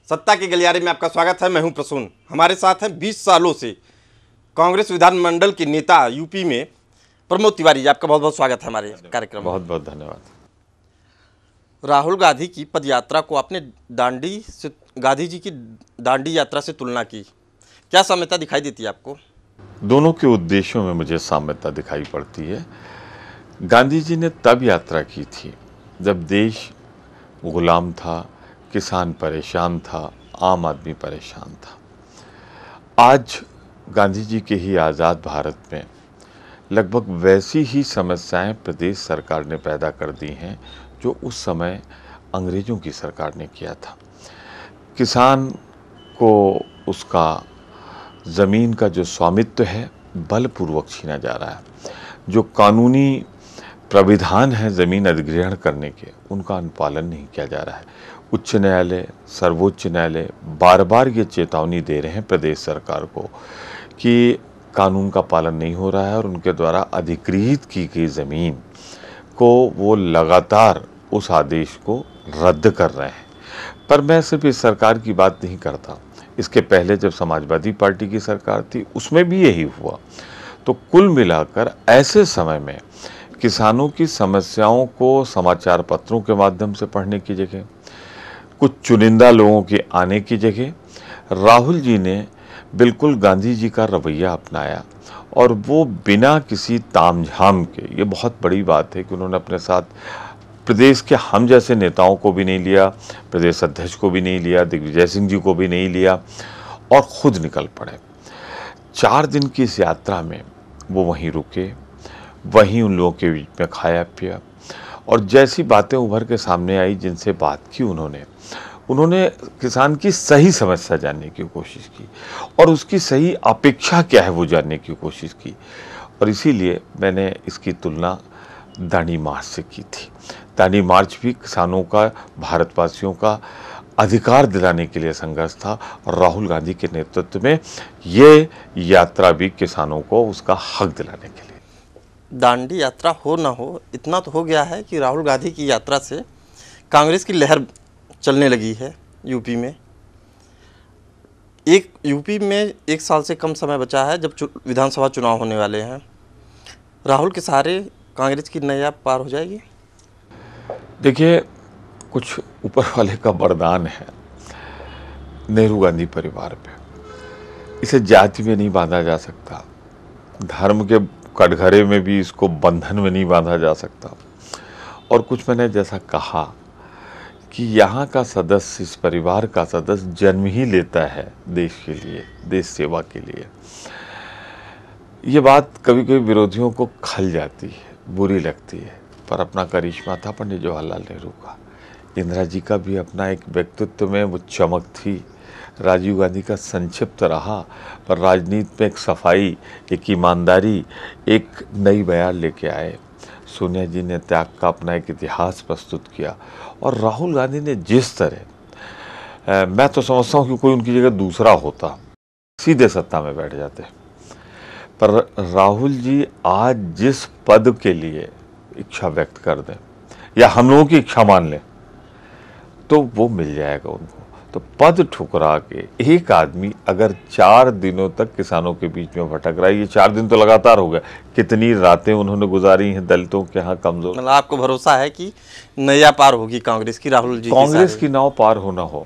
सत्ता के गलियारे में आपका स्वागत है। मैं हूं प्रसून। हमारे साथ हैं 20 सालों से कांग्रेस विधानमंडल के नेता यूपी में प्रमोद तिवारी जी। आपका बहुत बहुत स्वागत है हमारे कार्यक्रम में। बहुत बहुत धन्यवाद। राहुल गांधी की पद यात्रा को आपने गांधी जी की दांडी यात्रा से तुलना की, क्या साम्यता दिखाई देती है आपको? दोनों के उद्देश्यों में मुझे साम्यता दिखाई पड़ती है। गांधी जी ने तब यात्रा की थी जब देश गुलाम था, किसान परेशान था, आम आदमी परेशान था। आज गांधी जी के ही आज़ाद भारत में लगभग वैसी ही समस्याएं प्रदेश सरकार ने पैदा कर दी हैं जो उस समय अंग्रेज़ों की सरकार ने किया था। किसान को उसका ज़मीन का जो स्वामित्व है बलपूर्वक छीना जा रहा है। जो कानूनी प्राविधान है ज़मीन अधिग्रहण करने के, उनका अनुपालन नहीं किया जा रहा है। उच्च न्यायालय, सर्वोच्च न्यायालय बार बार ये चेतावनी दे रहे हैं प्रदेश सरकार को कि कानून का पालन नहीं हो रहा है और उनके द्वारा अधिग्रहित की गई ज़मीन को वो लगातार उस आदेश को रद्द कर रहे हैं। पर मैं सिर्फ इस सरकार की बात नहीं करता, इसके पहले जब समाजवादी पार्टी की सरकार थी उसमें भी यही हुआ। तो कुल मिलाकर ऐसे समय में किसानों की समस्याओं को समाचार पत्रों के माध्यम से पढ़ने की जगह, कुछ चुनिंदा लोगों के आने की जगह, राहुल जी ने बिल्कुल गांधी जी का रवैया अपनाया और वो बिना किसी तामझाम के, ये बहुत बड़ी बात है कि उन्होंने अपने साथ प्रदेश के हम जैसे नेताओं को भी नहीं लिया, प्रदेश अध्यक्ष को भी नहीं लिया, दिग्विजय सिंह जी को भी नहीं लिया और खुद निकल पड़े। 4 दिन की इस यात्रा में वो वहीं रुके, वहीं उन लोगों के बीच में खाया पिया और जैसी बातें उभर के सामने आई, जिनसे बात की उन्होंने किसान की सही समस्या जानने की कोशिश की और उसकी सही अपेक्षा क्या है वो जानने की कोशिश की। और इसीलिए मैंने इसकी तुलना दांडी मार्च से की थी। दांडी मार्च भी किसानों का, भारतवासियों का अधिकार दिलाने के लिए संघर्ष था और राहुल गांधी के नेतृत्व में ये यात्रा भी किसानों को उसका हक दिलाने के लिए। दांडी यात्रा हो ना हो, इतना तो हो गया है कि राहुल गांधी की यात्रा से कांग्रेस की लहर चलने लगी है यूपी में। यूपी में 1 साल से कम समय बचा है जब विधानसभा चुनाव होने वाले हैं। राहुल के सहारे कांग्रेस की नैया पार हो जाएगी? देखिए, कुछ ऊपर वाले का वरदान है नेहरू गांधी परिवार पे। इसे जाति में नहीं बांधा जा सकता, धर्म के कटघरे में भी इसको बंधन में नहीं बांधा जा सकता। और कुछ मैंने जैसा कहा कि यहाँ का सदस्य, इस परिवार का सदस्य जन्म ही लेता है देश के लिए, देश सेवा के लिए। ये बात कभी कभी विरोधियों को खल जाती है, बुरी लगती है, पर अपना करिश्मा था पंडित जवाहरलाल नेहरू का। इंदिरा जी का भी अपना एक व्यक्तित्व में वो चमक थी। राजीव गांधी का संक्षिप्त रहा, पर राजनीति में एक सफाई, एक ईमानदारी, एक नई बयान लेके आए। सोनिया जी ने त्याग का अपना एक इतिहास प्रस्तुत किया और राहुल गांधी ने जिस तरह, मैं तो समझता हूँ कि कोई उनकी जगह दूसरा होता सीधे सत्ता में बैठ जाते। पर राहुल जी आज जिस पद के लिए इच्छा व्यक्त कर दें या हम लोगों की इच्छा मान लें तो वो मिल जाएगा उनको। तो पद ठुकरा के एक आदमी अगर 4 दिनों तक किसानों के बीच में भटक रहा है, ये 4 दिन तो लगातार हो गया, कितनी रातें उन्होंने गुजारी हैं दलितों के यहाँ कमजोर। मतलब आपको भरोसा है कि नैया पार होगी कांग्रेस की, राहुल जी? कांग्रेस की नाव पार होना हो,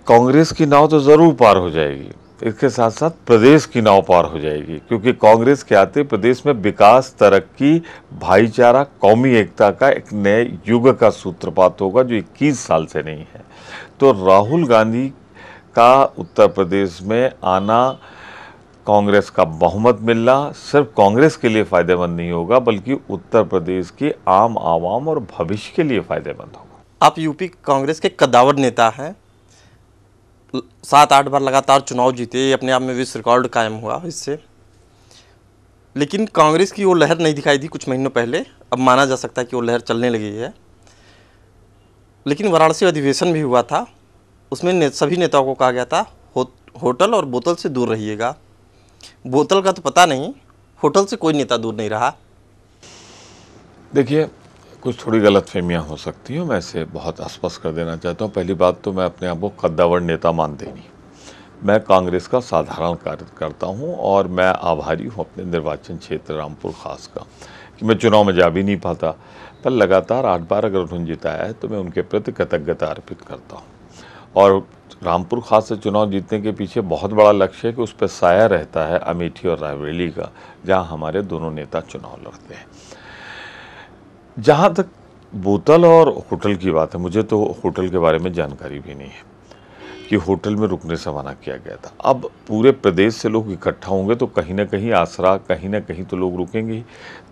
कांग्रेस की नाव तो जरूर पार हो जाएगी, इसके साथ साथ प्रदेश की नाव पार हो जाएगी, क्योंकि कांग्रेस के आते प्रदेश में विकास, तरक्की, भाईचारा, कौमी एकता का एक नए युग का सूत्रपात होगा जो 21 साल से नहीं है। तो राहुल गांधी का उत्तर प्रदेश में आना, कांग्रेस का बहुमत मिलना सिर्फ कांग्रेस के लिए फायदेमंद नहीं होगा, बल्कि उत्तर प्रदेश के आम आवाम और भविष्य के लिए फायदेमंद होगा। आप यूपी कांग्रेस के कद्दावर नेता हैं, 7-8 बार लगातार चुनाव जीते, ये अपने आप में विश्व रिकॉर्ड कायम हुआ इससे। लेकिन कांग्रेस की वो लहर नहीं दिखाई दी कुछ महीनों पहले, अब माना जा सकता है कि वो लहर चलने लगी है। लेकिन वाराणसी अधिवेशन भी हुआ था, उसमें सभी नेताओं को कहा गया था होटल और बोतल से दूर रहिएगा। बोतल का तो पता नहीं, होटल से कोई नेता दूर नहीं रहा। देखिए, कुछ थोड़ी गलतफहमियां हो सकती हैं, मैं इसे बहुत स्पष्ट कर देना चाहता हूं। पहली बात तो मैं अपने आप को कद्दावर नेता मानते नहीं। मैं कांग्रेस का साधारण कार्यकर्ता हूं और मैं आभारी हूं अपने निर्वाचन क्षेत्र रामपुर खास का कि मैं चुनाव में जा भी नहीं पाता, पर लगातार 8 बार अगर उन्होंने जिताया है तो मैं उनके प्रति कृतज्ञता अर्पित करता हूं। और रामपुर खास से चुनाव जीतने के पीछे बहुत बड़ा लक्ष्य है कि उस पर साया रहता है अमेठी और रायबरेली का, जहाँ हमारे दोनों नेता चुनाव लड़ते हैं। जहाँ तक बोतल और होटल की बात है, मुझे तो होटल के बारे में जानकारी भी नहीं है कि होटल में रुकने से मना किया गया था। अब पूरे प्रदेश से लोग इकट्ठा होंगे तो कहीं ना कहीं आसरा, कहीं ना कहीं तो लोग रुकेंगे ही।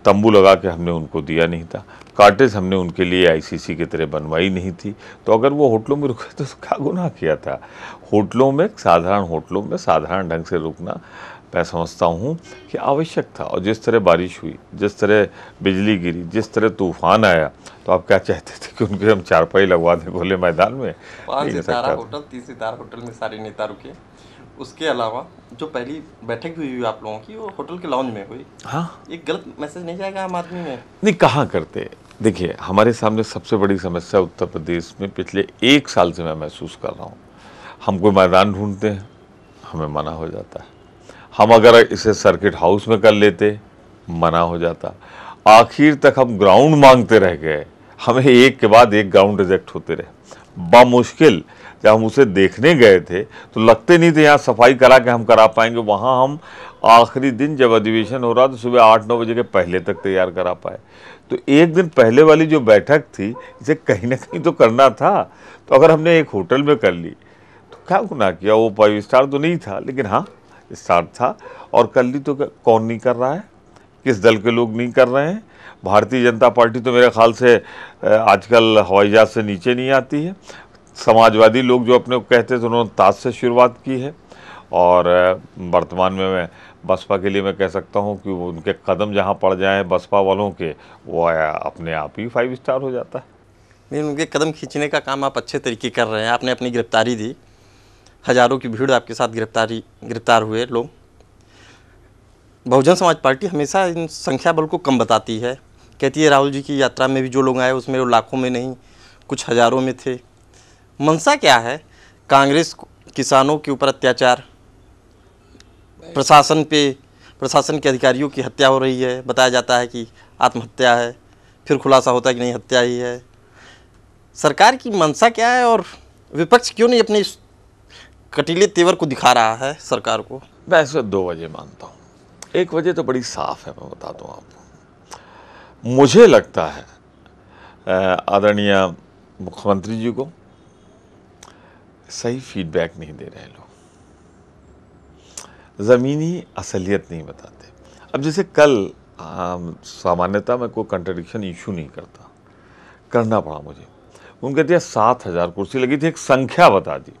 तंबू लगा के हमने उनको दिया नहीं था, काटेज हमने उनके लिए आईसीसी की तरह बनवाई नहीं थी, तो अगर वो होटलों में रुके तो क्या गुनाह किया था। होटलों में, साधारण होटलों में साधारण ढंग से रुकना मैं समझता हूँ कि आवश्यक था। और जिस तरह बारिश हुई, जिस तरह बिजली गिरी, जिस तरह तूफान आया, तो आप क्या चाहते थे कि उनके हम चारपाई लगवा दें खुले मैदान में? 5 नहीं हो सितारा सकता। होटल, 30 सितारा होटल में सारे नेता रुके। उसके अलावा जो पहली बैठक भी हुई आप लोगों की, वो होटल के लॉन्ज में हुई। हाँ, एक गलत मैसेज नहीं जाएगा आम आदमी में? नहीं, कहाँ करते। देखिए, हमारे सामने सबसे बड़ी समस्या उत्तर प्रदेश में पिछले 1 साल से मैं महसूस कर रहा हूँ, हम कोई मैदान ढूंढते हैं, हमें मना हो जाता है। हम अगर इसे सर्किट हाउस में कर लेते, मना हो जाता। आखिर तक हम ग्राउंड मांगते रह गए, हमें एक के बाद एक ग्राउंड रिजेक्ट होते रहे। बामुश्किल जब हम उसे देखने गए थे तो लगते नहीं थे यहाँ सफाई करा के हम करा पाएंगे। वहाँ हम आखिरी दिन जब अधिवेशन हो रहा तो सुबह 8-9 बजे के पहले तक तैयार करा पाए। तो एक दिन पहले वाली जो बैठक थी, इसे कहीं ना कहीं तो करना था। तो अगर हमने एक होटल में कर ली तो क्या गुनाह किया। वो 5 स्टार तो नहीं था, लेकिन हाँ स्टार था। और कर ली तो कौन नहीं कर रहा है, किस दल के लोग नहीं कर रहे हैं? भारतीय जनता पार्टी तो मेरे ख्याल से आजकल हवाई जहाज से नीचे नहीं आती है। समाजवादी लोग जो अपने को कहते थे, उन्होंने ताज से शुरुआत की है। और वर्तमान में मैं बसपा के लिए मैं कह सकता हूं कि उनके कदम जहां पड़ जाएं बसपा वालों के, वो अपने आप ही 5 स्टार हो जाता है। लेकिन उनके कदम खींचने का काम आप अच्छे तरीके कर रहे हैं। आपने अपनी गिरफ्तारी दी, हजारों की भीड़ आपके साथ गिरफ्तार हुए लोग। बहुजन समाज पार्टी हमेशा इन संख्या बल को कम बताती है, कहती है राहुल जी की यात्रा में भी जो लोग आए उसमें वो लाखों में नहीं, कुछ हजारों में थे। मंशा क्या है? कांग्रेस किसानों के ऊपर अत्याचार, प्रशासन के अधिकारियों की हत्या हो रही है, बताया जाता है कि आत्महत्या है, फिर खुलासा होता है कि नहीं हत्या ही है। सरकार की मंशा क्या है और विपक्ष क्यों नहीं अपने इस कटीले तेवर को दिखा रहा है सरकार को? मैं इसे 2 वजह मानता हूँ। एक वजह तो बड़ी साफ है, मैं बता दूँ आपको। मुझे लगता है आदरणीय मुख्यमंत्री जी को सही फीडबैक नहीं दे रहे लोग, ज़मीनी असलियत नहीं बताते। अब जैसे कल सामान्यतः मैं कोई कंट्रडिक्शन इशू नहीं करता, करना पड़ा मुझे। उनके दिया 7,000 कुर्सी लगी थी, एक संख्या बता दी।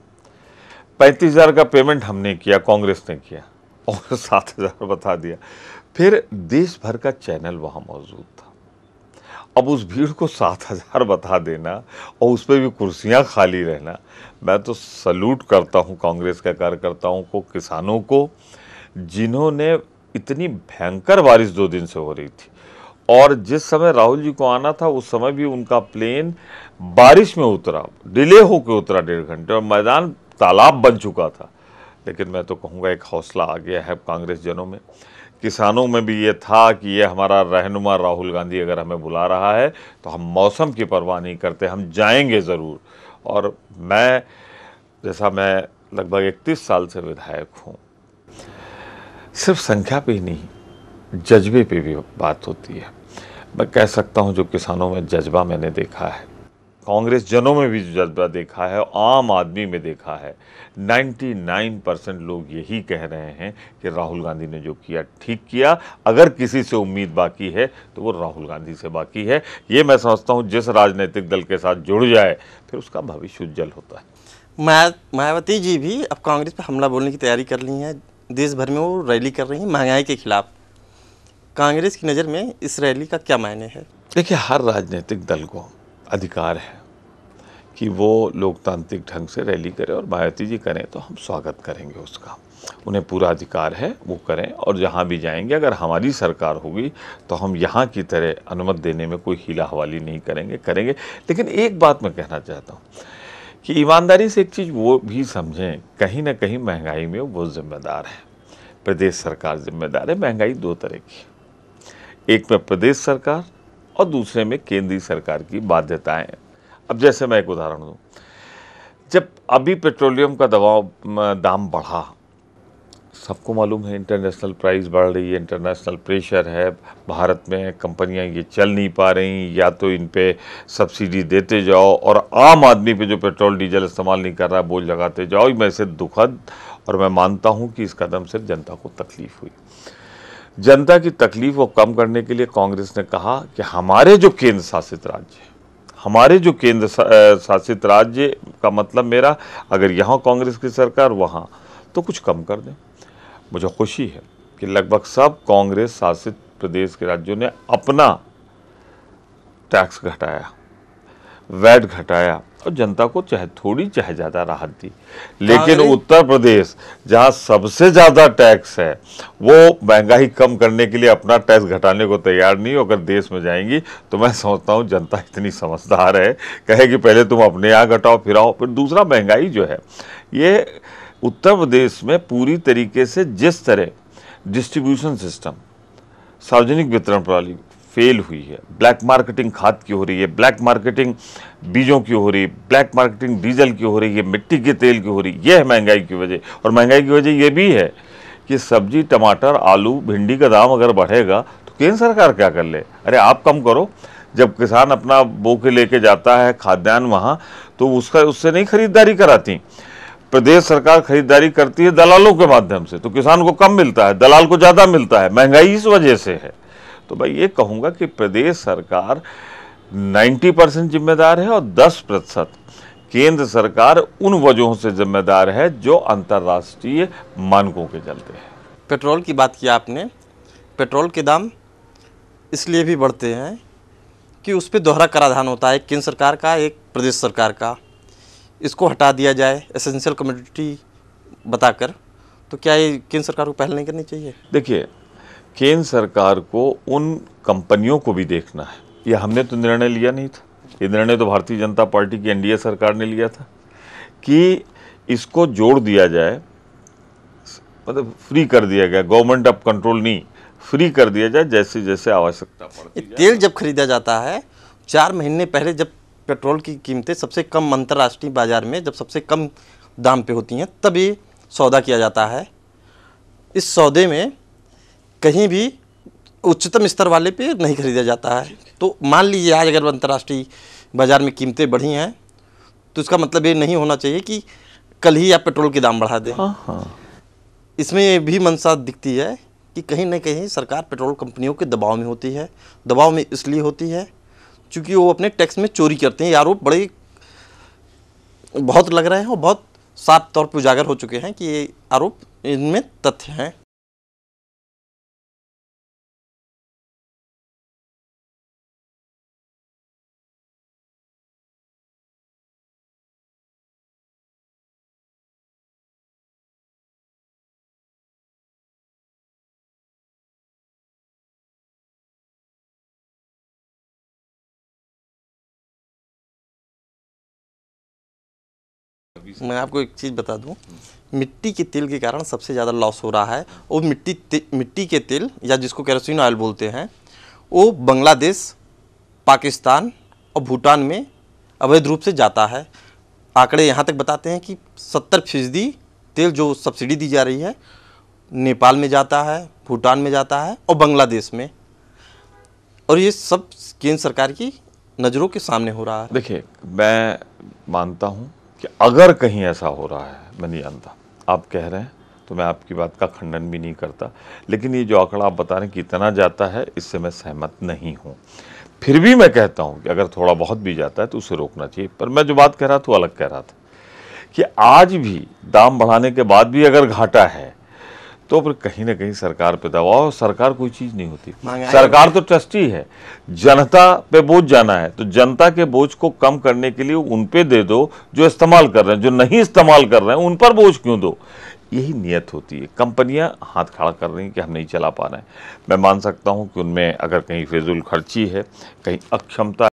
35,000 का पेमेंट हमने किया, कांग्रेस ने किया, और 7,000 बता दिया। फिर देश भर का चैनल वहाँ मौजूद था। अब उस भीड़ को 7,000 बता देना और उस पर भी कुर्सियाँ खाली रहना, मैं तो सल्यूट करता हूँ कांग्रेस के कार्यकर्ताओं को, किसानों को, जिन्होंने इतनी भयंकर बारिश 2 दिन से हो रही थी और जिस समय राहुल जी को आना था उस समय भी उनका प्लेन बारिश में उतरा, डिले होकर उतरा 1.5 घंटे, और मैदान तालाब बन चुका था। लेकिन मैं तो कहूँगा एक हौसला आ गया है कांग्रेस जनों में, किसानों में भी ये था कि ये हमारा रहनुमा राहुल गांधी अगर हमें बुला रहा है तो हम मौसम की परवाह नहीं करते, हम जाएंगे ज़रूर। और मैं लगभग 31 साल से विधायक हूँ, सिर्फ संख्या पे ही नहीं, जज्बे पे भी बात होती है। मैं कह सकता हूँ जो किसानों में जज्बा मैंने देखा है, कांग्रेस जनों में भी जज्बा देखा है, आम आदमी में देखा है, 99% लोग यही कह रहे हैं कि राहुल गांधी ने जो किया ठीक किया। अगर किसी से उम्मीद बाकी है तो वो राहुल गांधी से बाकी है। ये मैं समझता हूँ जिस राजनीतिक दल के साथ जुड़ जाए फिर उसका भविष्य उज्जवल होता है। मायावती जी भी अब कांग्रेस पर हमला बोलने की तैयारी कर ली है। देश भर में वो रैली कर रही हैं महंगाई के खिलाफ। कांग्रेस की नज़र में इस रैली का क्या मायने है? देखिए, हर राजनीतिक दल को अधिकार है कि वो लोकतांत्रिक ढंग से रैली करे, और मायावती जी करें तो हम स्वागत करेंगे उसका। उन्हें पूरा अधिकार है, वो करें और जहाँ भी जाएंगे अगर हमारी सरकार होगी तो हम यहाँ की तरह अनुमति देने में कोई हीला हवाली नहीं करेंगे। लेकिन एक बात मैं कहना चाहता हूँ कि ईमानदारी से एक चीज़ वो भी समझें, कहीं ना कहीं महंगाई में वो जिम्मेदार है, प्रदेश सरकार जिम्मेदार है। महंगाई दो तरह की, एक में प्रदेश सरकार और दूसरे में केंद्रीय सरकार की बाध्यताएं। अब जैसे मैं एक उदाहरण दूं, जब अभी पेट्रोलियम का दाम बढ़ा, सबको मालूम है इंटरनेशनल प्राइस बढ़ रही है, इंटरनेशनल प्रेशर है, भारत में कंपनियां ये चल नहीं पा रही, या तो इन पे सब्सिडी देते जाओ और आम आदमी पे जो पेट्रोल डीजल इस्तेमाल नहीं कर रहा है बोझ लगाते जाओ। मैं इसे दुखद और मैं मानता हूं कि इस कदम से जनता को तकलीफ हुई। जनता की तकलीफ को कम करने के लिए कांग्रेस ने कहा कि हमारे जो केंद्र शासित राज्य है, हमारे जो केंद्र शासित राज्य का मतलब मेरा, अगर यहाँ कांग्रेस की सरकार वहाँ, तो कुछ कम कर दें। मुझे खुशी है कि लगभग सब कांग्रेस शासित प्रदेश के राज्यों ने अपना टैक्स घटाया, वैट घटाया और जनता को चाहे थोड़ी चाहे ज़्यादा राहत दी। लेकिन उत्तर प्रदेश जहाँ सबसे ज़्यादा टैक्स है वो महंगाई कम करने के लिए अपना टैक्स घटाने को तैयार नहीं। अगर देश में जाएंगी तो मैं समझता हूँ जनता इतनी समझदार है, कहेगी पहले तुम अपने यहाँ घटाओ फिर आओ। फिर दूसरा, महंगाई जो है ये उत्तर प्रदेश में पूरी तरीके से जिस तरह डिस्ट्रीब्यूशन सिस्टम, सार्वजनिक वितरण प्रणाली फेल हुई है, ब्लैक मार्केटिंग खाद की हो रही है, ब्लैक मार्केटिंग बीजों की हो रही है, ब्लैक मार्केटिंग डीजल की हो रही है, मिट्टी के तेल की हो रही है, यह है महंगाई की वजह। और महंगाई की वजह यह भी है कि सब्जी, टमाटर, आलू, भिंडी का दाम अगर बढ़ेगा तो केंद्र सरकार क्या कर ले? अरे आप कम करो। जब किसान अपना बो के लेके जाता है खाद्यान्न वहाँ, तो उससे नहीं खरीदारी कराती, प्रदेश सरकार खरीदारी करती है दलालों के माध्यम से, तो किसान को कम मिलता है, दलाल को ज़्यादा मिलता है। महंगाई इस वजह से है। तो मैं ये कहूँगा कि प्रदेश सरकार 90% जिम्मेदार है और 10% केंद्र सरकार उन वजहों से जिम्मेदार है जो अंतर्राष्ट्रीय मानकों के चलते हैं। पेट्रोल की बात की आपने, पेट्रोल के दाम इसलिए भी बढ़ते हैं कि उस पर दोहरा कराधान होता है, केंद्र सरकार का, एक प्रदेश सरकार का। इसको हटा दिया जाए एसेंशियल कमोडिटी बताकर, तो क्या ये केंद्र सरकार को पहल नहीं करनी चाहिए? देखिए, केंद्र सरकार को उन कंपनियों को भी देखना है। ये हमने तो निर्णय लिया नहीं था, ये निर्णय तो भारतीय जनता पार्टी की एनडीए सरकार ने लिया था कि इसको जोड़ दिया जाए, मतलब फ्री कर दिया गया, गवर्नमेंट ऑफ कंट्रोल नहीं, फ्री कर दिया जाए जैसे जैसे आवश्यकता पड़ती है। तेल जब खरीदा जाता है 4 महीने पहले, जब पेट्रोल की कीमतें सबसे कम अंतर्राष्ट्रीय बाजार में जब सबसे कम दाम पे होती हैं, तब ये सौदा किया जाता है। इस सौदे में कहीं भी उच्चतम स्तर वाले पे नहीं खरीदा जाता है। तो मान लीजिए आज अगर अंतर्राष्ट्रीय बाजार में कीमतें बढ़ी हैं, तो इसका मतलब ये नहीं होना चाहिए कि कल ही आप पेट्रोल के दाम बढ़ा दें। इसमें ये भी मंशा दिखती है कि कहीं ना कहीं सरकार पेट्रोल कंपनियों के दबाव में होती है। दबाव में इसलिए होती है क्योंकि वो अपने टैक्स में चोरी करते हैं। ये आरोप बड़े बहुत लग रहे हैं और बहुत साफ तौर पर उजागर हो चुके हैं कि ये आरोप, इनमें तथ्य हैं। मैं आपको एक चीज़ बता दूं, मिट्टी के तेल के कारण सबसे ज़्यादा लॉस हो रहा है। और मिट्टी के तेल, या जिसको केरोसिन ऑयल बोलते हैं, वो बांग्लादेश, पाकिस्तान और भूटान में अवैध रूप से जाता है। आंकड़े यहाँ तक बताते हैं कि 70% तेल जो सब्सिडी दी जा रही है नेपाल में जाता है, भूटान में जाता है और बांग्लादेश में। और ये सब केंद्र सरकार की नज़रों के सामने हो रहा है। देखिए, मैं मानता हूँ कि अगर कहीं ऐसा हो रहा है, मैं नहीं जानता, आप कह रहे हैं तो मैं आपकी बात का खंडन भी नहीं करता, लेकिन ये जो आंकड़ा आप बता रहे हैं कि इतना जाता है, इससे मैं सहमत नहीं हूँ। फिर भी मैं कहता हूँ कि अगर थोड़ा बहुत भी जाता है तो उसे रोकना चाहिए। पर मैं जो बात कह रहा था वो अलग कह रहा था कि आज भी दाम बढ़ाने के बाद भी अगर घाटा है तो फिर कहीं ना कहीं सरकार पे दबाव। सरकार कोई चीज़ नहीं होती, सरकार तो ट्रस्टी है। जनता पे बोझ जाना है तो जनता के बोझ को कम करने के लिए उन पे दे दो जो इस्तेमाल कर रहे हैं, जो नहीं इस्तेमाल कर रहे हैं उन पर बोझ क्यों दो? यही नियत होती है। कंपनियां हाथ खड़ा कर रही हैं कि हम नहीं चला पा रहे हैं। मैं मान सकता हूं कि उनमें अगर कहीं फिजूल खर्ची है, कहीं अक्षमता